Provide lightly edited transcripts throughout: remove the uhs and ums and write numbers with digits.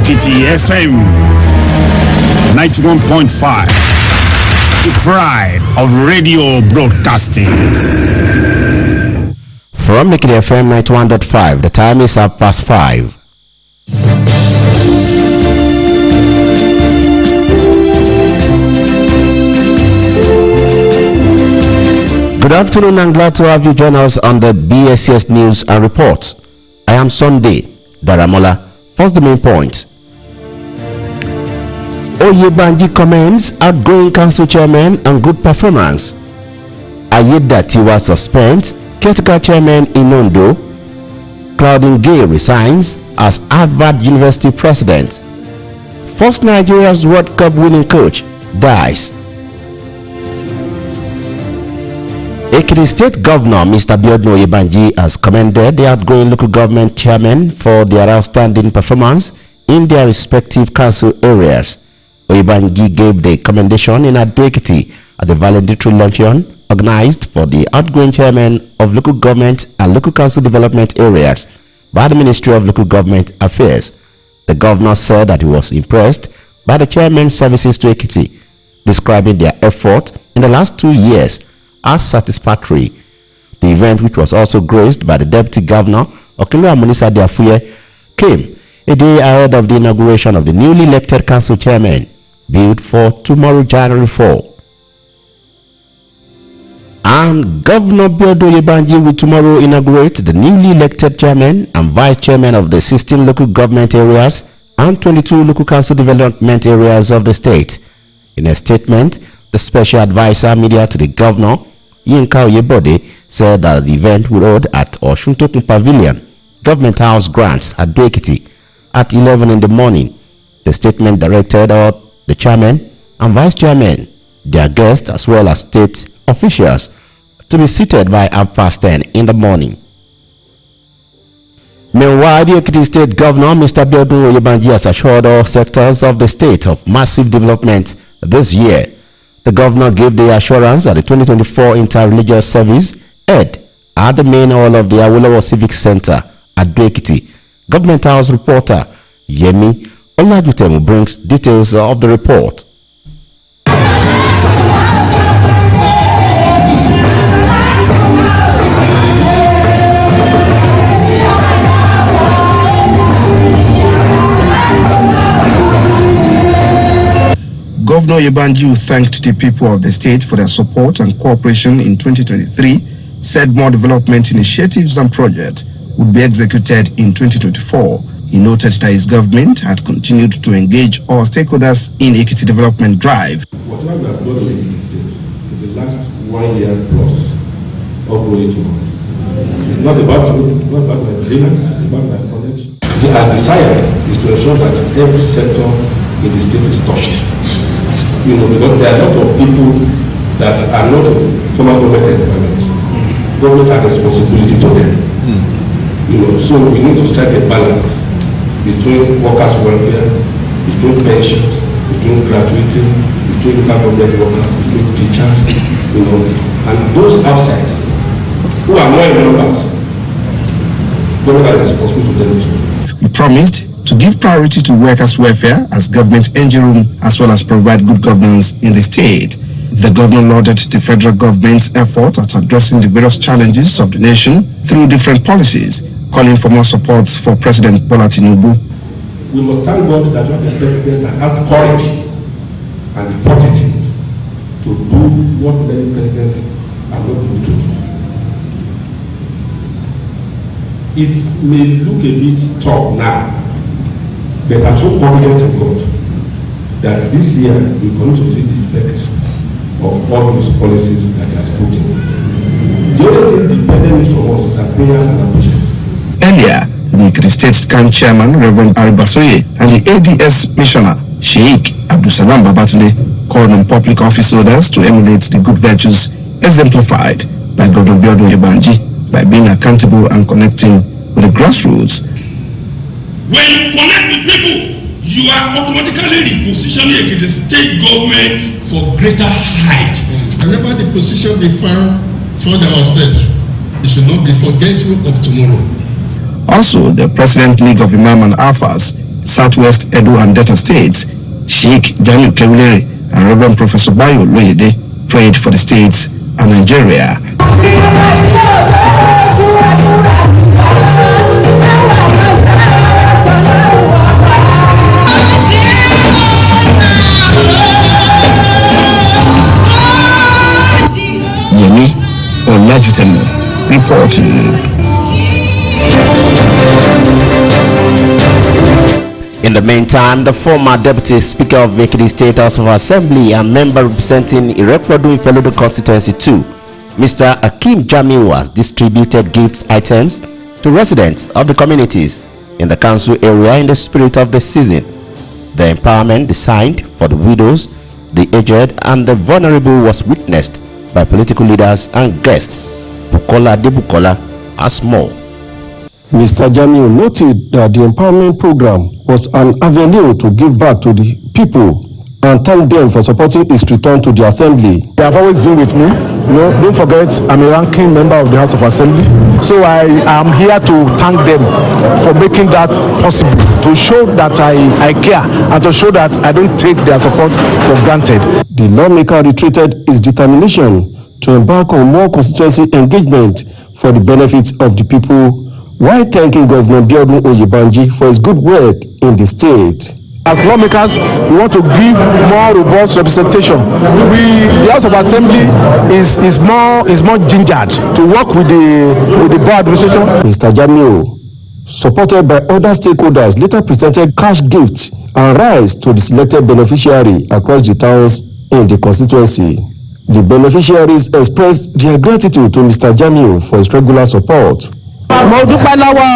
Ekiti FM 91.5. The pride of radio broadcasting. From Ekiti FM 91.5, the time is 5:30. Good afternoon and glad to have you join us on the BSCS News and Reports. I am Sunday Daramola. First, the main point. Oyebanji commends outgoing council chairman and good performance. Ayedatiwa suspends caretaker chairman in Ondo. Claudine Gay resigns as Harvard University president. First Nigeria's World Cup winning coach dies. Ekiti State Governor Mr. Biodun Oyebanji has commended the outgoing local government chairmen for their outstanding performance in their respective council areas. Oyebanji gave the commendation in Ado-Ekiti at the valedictory luncheon organized for the outgoing chairmen of local government and local council development areas by the Ministry of Local Government Affairs. The governor said that he was impressed by the chairman's services to Ekiti, describing their effort in the last 2 years as satisfactory. The event, which was also graced by the Deputy Governor Okinlo Amunisa Diafuye, came a day ahead of the inauguration of the newly elected council chairman, billed for tomorrow, January 4. And Governor Biodun Oyebanji will tomorrow inaugurate the newly elected chairman and vice chairman of the 16 local government areas and 22 local council development areas of the state. In a statement, the special advisor media to the governor, Yinka Oyebode, said that the event will hold at Osuntokun Pavilion, Government House Grants at Ado-Ekiti at 11 in the morning. The statement directed all the chairman and vice chairman, their guests as well as state officials to be seated by 10:30 in the morning. Meanwhile, the Ekiti State Governor Mr. Biodun Oyebanji has assured all sectors of the state of massive development this year. The governor gave the assurance at the 2024 Inter-Religious Service held at the main hall of the Awolowo Civic Center at Ado-Ekiti. Government House reporter Yemi Olajutemu brings details of the report. Governor Oyebanji thanked the people of the state for their support and cooperation in 2023, said more development initiatives and projects would be executed in 2024. He noted that his government had continued to engage all stakeholders in Ekiti development drive. Whatever we have done in Ekiti State in the last 1 year plus, all glory to God. It's not about my dream, it's about my connection. Our desire is to ensure that every sector in the state is touched. You know, because there are a lot of people that are not former government employment. Government has responsibility to them. You know, so we need to strike a balance between workers' welfare, between pensions, between gratuity, between local government workers, between teachers, you know, and those outside who are more in numbers. Government has responsibility to them too. He promised to give priority to workers' welfare as government engine room, as well as provide good governance in the state. The governor lauded the federal government's effort at addressing the various challenges of the nation through different policies, calling for more support for President Bola Tinubu. We must thank God that we have a president that has the courage and the fortitude to do what many presidents are not able to do. It may look a bit tough now, but I'm so confident in God that this year we're going to see the effects of all those policies that he has put in place. The only thing dependent from us is our prayers and our patience. Earlier, the Ekiti State Camp Chairman Reverend Aribasoye and the ADS Missioner Sheikh Abdusalam Babatunde called on public office holders to emulate the good virtues exemplified by Governor Biodun Oyebanji by being accountable and connecting with the grassroots. When you connect with people, you are automatically repositioning the state government for greater height. Whenever the position we found for ourselves, it should not be forgetful of tomorrow. Also, the President League of Imam and Alphas Southwest Edo and Delta states, Sheikh Jamiu Kewulere and Reverend Professor Bayo Loyede prayed for the states and Nigeria. Yemi Olajutemu reporting. In the meantime, the former Deputy Speaker of Ekiti State House of Assembly and member representing Irekwadun Ifelodun Constituency 2, Mr. Akim Jamiu, has distributed gift items to residents of the communities in the council area in the spirit of the season. The empowerment designed for the widows, the aged, and the vulnerable was witnessed by political leaders and guests. Bukola Debukola has more. Mr. Jamiu noted that the empowerment program was an avenue to give back to the people and thank them for supporting his return to the assembly. They have always been with me. Don't forget, I'm a ranking member of the House of Assembly. So I am here to thank them for making that possible, to show that I care and to show that I don't take their support for granted. The lawmaker reiterated his determination to embark on more constituency engagement for the benefit of the people, while thanking Governor Biodun Oyebanji for his good work in the state. As lawmakers, we want to give more robust representation. The House of Assembly is more gingered to work with the bar administration. Mr. Jamiu, supported by other stakeholders, later presented cash gifts and rice to the selected beneficiary across the towns in the constituency. The beneficiaries expressed their gratitude to Mr. Jamiu for his regular support. Mo dúpẹ́ lọ́wọ́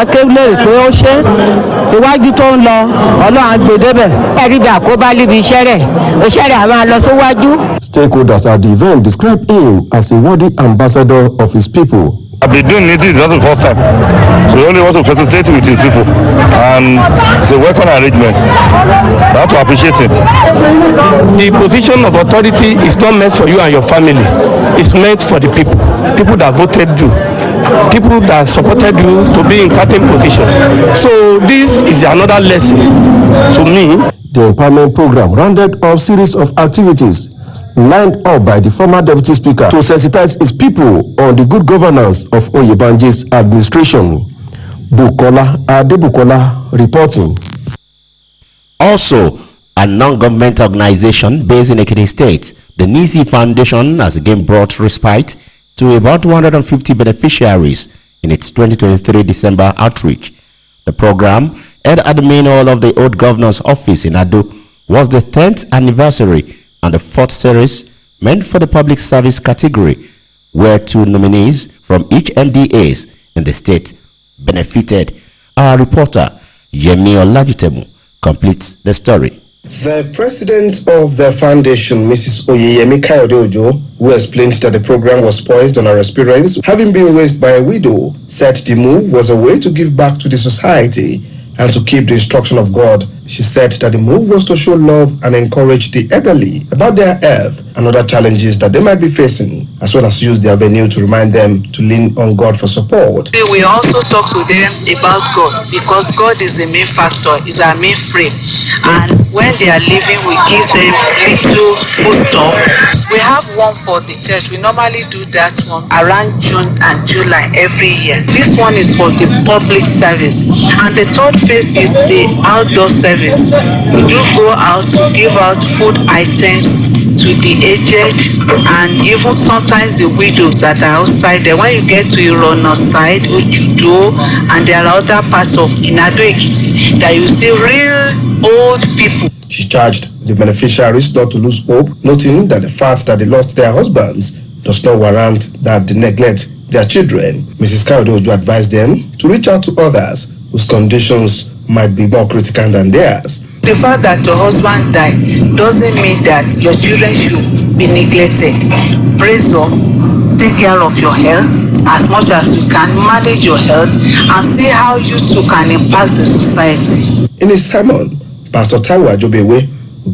Akéwulérè pé ó ṣe iwájú tó ń lọ Ọlọ́run á gbé débẹ̀. Ẹ̀rí bí àkóbá níbi iṣẹ́ rẹ̀ á máa lọ síwájú. Stakeholders at the event described him as a worthy ambassador of his people. I've been doing it, it's not the first time. So we only want to facilitate with his people. And it's a welcome arrangement. So I have to appreciate it. The position of authority is not meant for you and your family. It's meant for the people. People that voted you. People that supported you to be in certain position. So this is another lesson to me. The empowerment program rounded off series of activities lined up by the former Deputy Speaker to sensitize his people on the good governance of Oyebanji's administration. Bukola Adebukola reporting. Also, a non-government organization based in Ekiti State, the Nisi Foundation, has again brought respite to about 250 beneficiaries in its 2023 December outreach. The program, held at the main hall of the Old Governor's office in Ado, was the 10th anniversary and the 4th series meant for the public service category, where 2 nominees from each MDAs in the state benefited. Our reporter, Yemi Olajutemu, completes the story. The president of the foundation, Mrs. Oyeyemi Kayode Ojo, who explained that the program was poised on her experience, having been raised by a widow, said the move was a way to give back to the society and to keep the instruction of God. She said that the move was to show love and encourage the elderly about their health and other challenges that they might be facing, as well as use the avenue to remind them to lean on God for support. We also talk to them about God, because God is the main factor, is our main frame. And when they are leaving, we give them little foodstuff. We have one for the church. We normally do that one around June and July every year. This one is for the public service. And the third phase is the outdoor service. We do go out to give out food items to the aged and even sometimes the widows that are outside there. When you get to Irona side, Ojudo, and there are other parts of Inado Ekiti that you see real old people. She charged the beneficiaries not to lose hope, noting that the fact that they lost their husbands does not warrant that they neglect their children. Mrs. Kayode Ojo advised them to reach out to others whose conditions might be more critical than theirs. The fact that your husband died doesn't mean that your children should be neglected. Praise God. Take care of your health as much as you can, manage your health, and see how you too can impact the society. In his sermon, Pastor Taiwo Ajobewe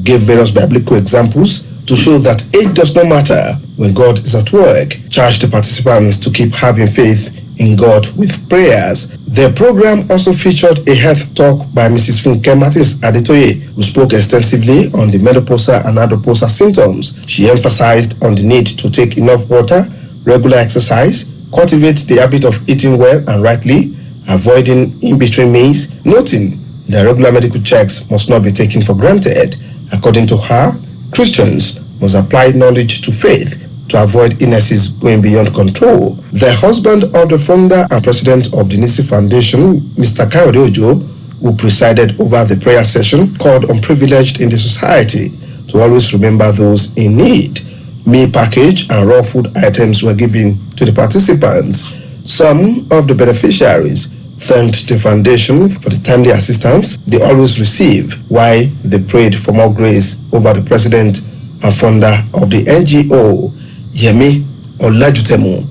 gave various biblical examples to show that age does not matter when God is at work. Charged the participants to keep having faith in God with prayers. The program also featured a health talk by Mrs. Funke Martins Adetoye, who spoke extensively on the menopausal and andropause symptoms. She emphasized on the need to take enough water, regular exercise, cultivate the habit of eating well and rightly, avoiding in-between meals, noting that regular medical checks must not be taken for granted. According to her, Christians must apply knowledge to faith to avoid illnesses going beyond control. The husband of the founder and president of the Nisi Foundation, Mr. Kayode Ojo, who presided over the prayer session, called on privileged in the society to always remember those in need. Meal package and raw food items were given to the participants. Some of the beneficiaries thanked the foundation for the timely assistance they always receive, while they prayed for more grace over the president and founder of the NGO, Yemi Olajutemu,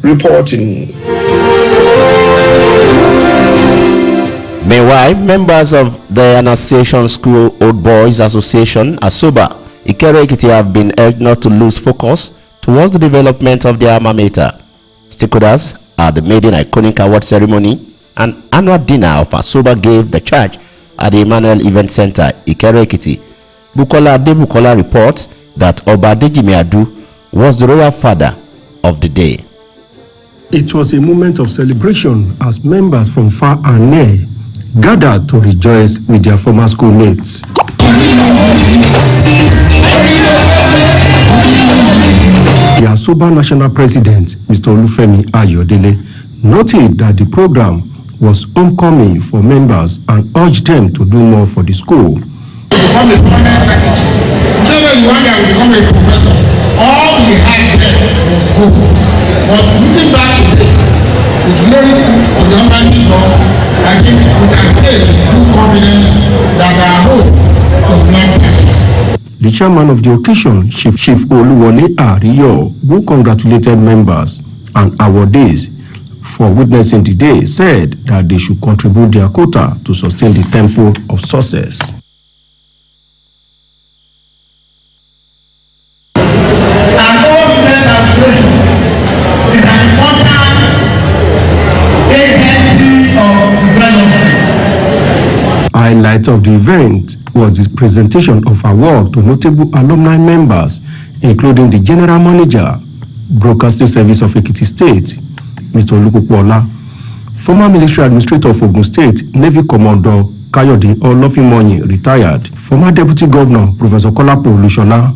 reporting. Meanwhile, members of the Annunciation School Old Boys Association, ASOBA, Ikere Ekiti have been urged not to lose focus towards the development of their alma mater. Stakeholders at the maiden iconic award ceremony and annual dinner of ASOBA gave the charge at the Emmanuel Event Center, Ikere Ekiti. Bukola Adebukola reports that Oba Adejimi Adu was the royal father of the day. It was a moment of celebration as members from far and near gathered to rejoice with their former schoolmates. The ASOBA National President, Mr. Olufemi Ayodele, noted that the program was homecoming for members and urged them to do more for the school. All we had there was hope. But looking back today, with glory of the Almighty God, I think we can say with full confidence that our hope was not lost. The chairman of the occasion, Chief Oluwole Ariyo, who congratulated members and awardees for witnessing the day, said that they should contribute their quota to sustain the tempo of success. Highlight of the event was the presentation of award to notable alumni members, including the General Manager, Broadcasting Service of Ekiti State, Mr. Olukupola, former Military Administrator of Ogun State, Navy Commodore Kayode Olofimoyin, retired, former Deputy Governor, Professor Kolapo Olushola,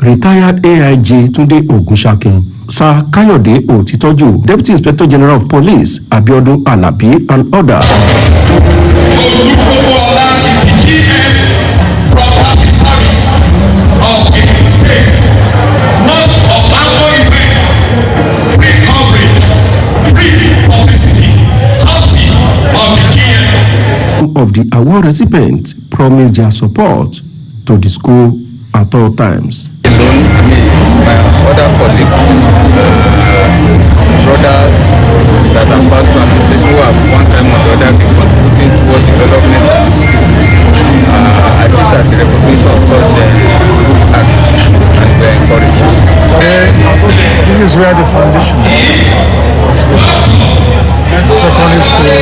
retired AIG Tunde Ogunshakin, Sir Kayode Otitoju, Deputy Inspector General of Police, Abiodun Alabi, and others. Olukupola is the GM Property Service of Ekiti State. Most of our events, free coverage, free publicity, housing of the GM. Of the award recipients promised their support to the school at all times. My other colleagues, brothers that have passed to administration who have one time or the other been contributing towards development of the school. I see it as a recognition of such good acts and we are encouraged. This is where the foundation secondary school.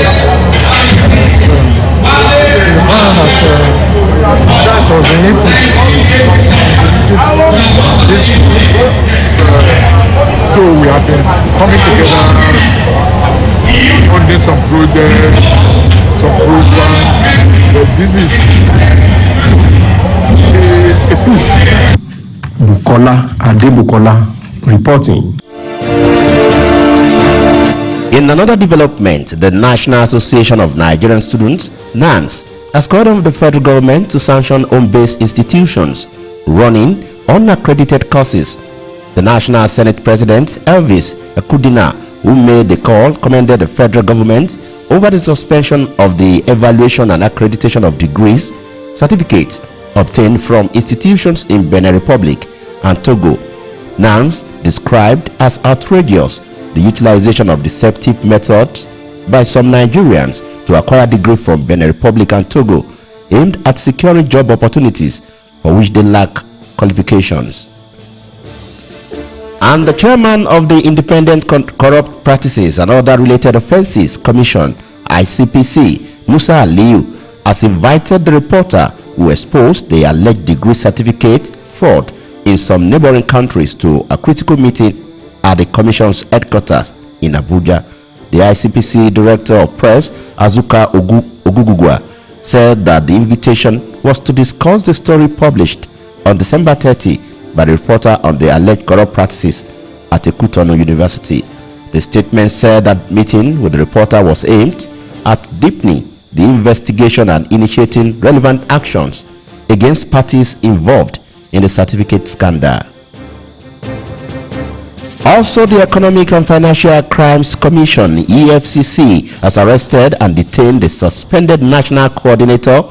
That was the input. This though we have been coming together, funding some projects, some programs, but this is a push. Bukola Adebukola reporting. In another development, the National Association of Nigerian Students, NANS, has called on the federal government to sanction home-based institutions running unaccredited courses. The National Senate President, Elvis Ekudina, who made the call, commended the federal government over the suspension of the evaluation and accreditation of degrees, certificates obtained from institutions in Benin Republic and Togo. NANS described as outrageous the utilization of deceptive methods by some Nigerians to acquire degrees from Benin Republic and Togo aimed at securing job opportunities for which they lack qualifications. And the chairman of the Independent Corrupt Practices and Other Related Offences Commission, ICPC, Musa Aliyu, has invited the reporter who exposed the alleged degree certificate fraud in some neighboring countries to a critical meeting at the Commission's headquarters in Abuja. The ICPC Director of Press, Azuka Ogugugwa, said that the invitation was to discuss the story published on December 30 by the reporter on the alleged corrupt practices at Ekutonu University. The statement said that meeting with the reporter was aimed at deepening the investigation and initiating relevant actions against parties involved in the certificate scandal. Also, the Economic and Financial Crimes Commission, EFCC, has arrested and detained the suspended National Coordinator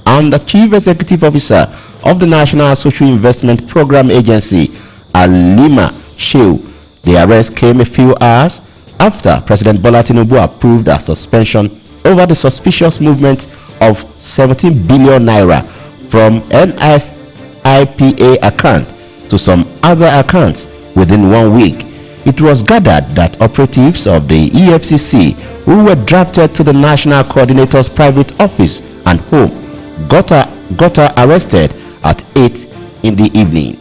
and the Chief Executive Officer of the National Social Investment Program Agency, Alima Shehu. The arrest came a few hours after President Bola Tinubu approved a suspension over the suspicious movement of 17 billion naira from NSIPA account to some other accounts within 1 week. It was gathered that operatives of the EFCC who were drafted to the National Coordinator's private office and home got arrested at 8 in the evening.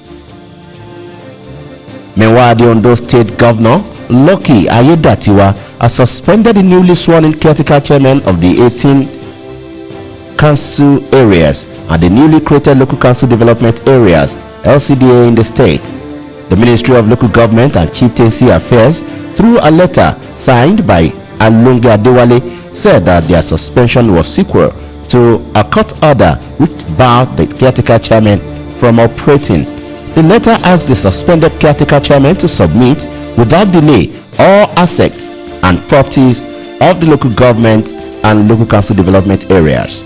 Meanwhile, the Ondo State Governor, Lucky Ayedatiwa, has suspended the newly sworn-in caretaker chairman of the 18 council areas and the newly created local council development areas, LCDA, in the state. The Ministry of Local Government and Chieftaincy Affairs, through a letter signed by Alonge Adewale, said that their suspension was sequel to a court order which barred the caretaker chairman from operating. The letter asked the suspended caretaker chairman to submit without delay all assets and properties of the local government and local council development areas.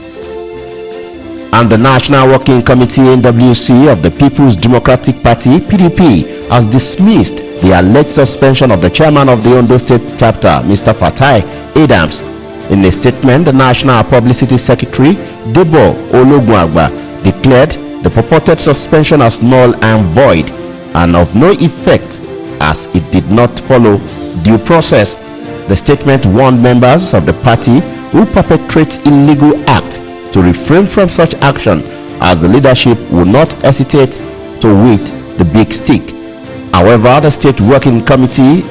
And the National Working Committee NWC of the People's Democratic Party PDP has dismissed the alleged suspension of the chairman of the Ondo State chapter, Mr. Fatai Adams. In a statement, the National Publicity Secretary, Debo Ologunagba, declared the purported suspension as null and void and of no effect as it did not follow due process. The statement warned members of the party who perpetrate illegal acts to refrain from such action, as the leadership would not hesitate to wield the big stick. However, the State Working Committee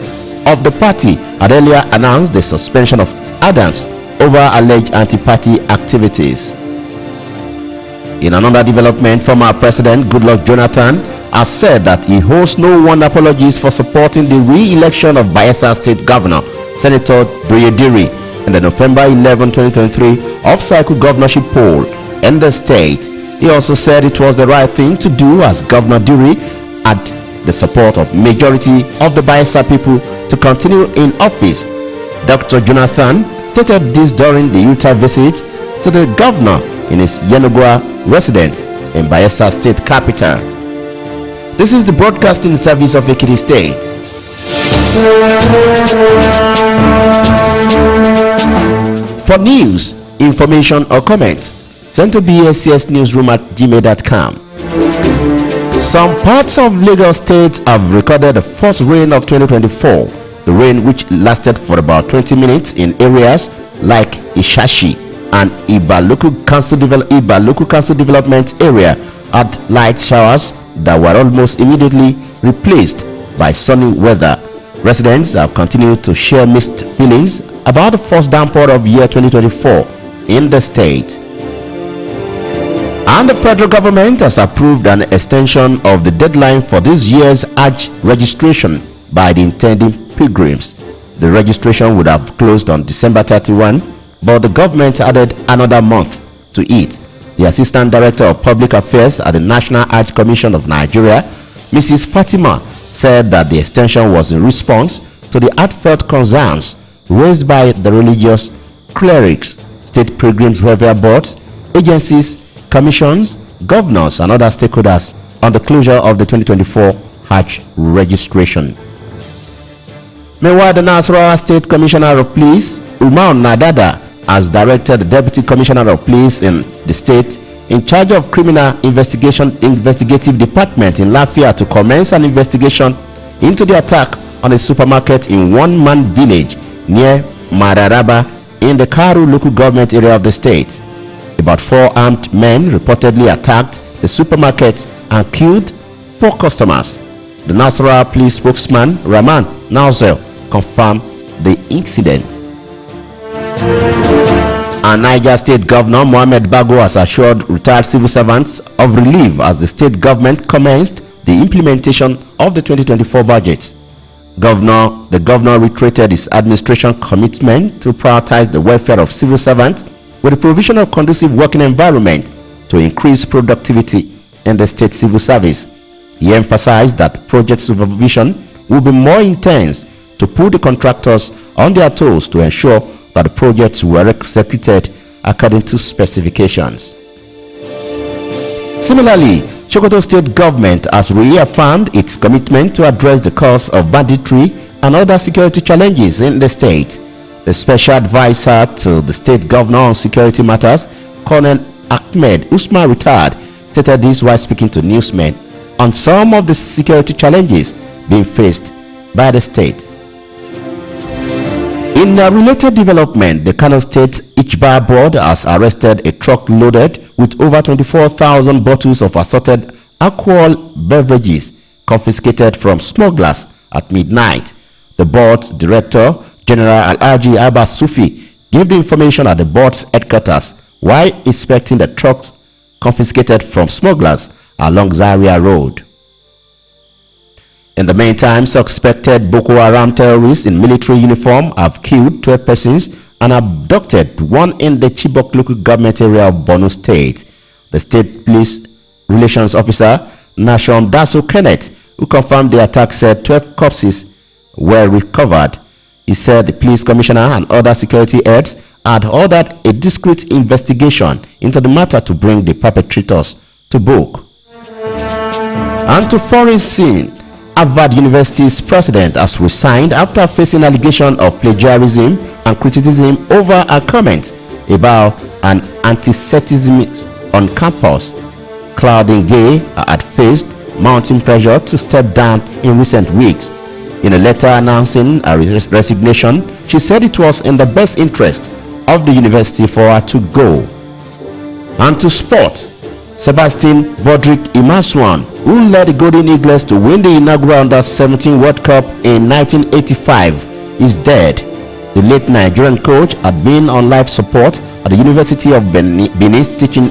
of the party had earlier announced the suspension of Adams over alleged anti-party activities. In another development, former President Goodluck Jonathan has said that he owes no one apologies for supporting the re-election of Bayelsa State Governor Senator Doyediri in the November 11, 2023 off-cycle governorship poll in the state. He also said it was the right thing to do, as Governor Diri had the support of majority of the Bayelsa people to continue in office. Dr. Jonathan stated this during the Utah visit to the governor in his Yenagoa residence in Bayelsa State capital. This is the broadcasting service of Ekiti State. For news, information or comments, send to bscsnewsroom@gmail.com. Some parts of Lagos State have recorded the first rain of 2024. The rain, which lasted for about 20 minutes in areas like Ishashi and Iba Local Council Development area, had light showers that were almost immediately replaced by sunny weather. Residents have continued to share mixed feelings about the first downpour of year 2024 in the state. And the federal government has approved an extension of the deadline for this year's Hajj registration by the intending pilgrims. The registration would have closed on December 31, but the government added another month to it. The Assistant Director of Public Affairs at the National Hajj Commission of Nigeria, Mrs. Fatima, said that the extension was in response to the heartfelt concerns raised by the religious clerics, state pilgrims welfare boards, agencies, commissions, governors, and other stakeholders on the closure of the 2024 Hajj registration. Meanwhile, the Nasarawa State Commissioner of Police, Umar Nadada, has directed the Deputy Commissioner of Police in the state in charge of Criminal Investigative Department in Lafia to commence an investigation into the attack on a supermarket in one-man village near Mararaba in the Karu local government area of the state. About 4 armed men reportedly attacked the supermarket and killed 4 customers. The Nasarawa police spokesman Rahman Nazel confirmed the incident. And Niger State Governor Mohammed Bago has assured retired civil servants of relief as the state government commenced the implementation of the 2024 budget. The governor reiterated his administration commitment to prioritize the welfare of civil servants with the provision of conducive working environment to increase productivity in the state civil service. He emphasized that project supervision will be more intense to put the contractors on their toes to ensure that the projects were executed according to specifications. Similarly, Sokoto State Government has reaffirmed its commitment to address the cause of banditry and other security challenges in the state. The special advisor to the state governor on security matters, Colonel Ahmed Usman retired, stated this while speaking to newsmen on some of the security challenges being faced by the state. In a related development, the Kano State Ichba Board has arrested a truck loaded with over 24,000 bottles of assorted alcohol beverages confiscated from smugglers at midnight. The board's director, General Alhaji Abbas Sufi, gave the information at the board's headquarters while inspecting the trucks confiscated from smugglers along Zaria Road. In the meantime, suspected Boko Haram terrorists in military uniform have killed 12 persons and abducted one in the Chibok local government area of Borno State. The state police relations officer, Nashon Daso Kenneth, who confirmed the attack, said 12 corpses were recovered. He said the police commissioner and other security heads had ordered a discreet investigation into the matter to bring the perpetrators to book. And to foreign scene, Harvard University's president has resigned after facing allegation of plagiarism and criticism over a comment about an anti-Semitism on campus. Claudine Gay had faced mounting pressure to step down in recent weeks. In a letter announcing her resignation, she said it was in the best interest of the university for her to go. And to sport, Sebastian Bodrick Imaswan, who led the Golden Eagles to win the inaugural Under-17 World Cup in 1985, is dead. The late Nigerian coach had been on life support at the University of Benin's teaching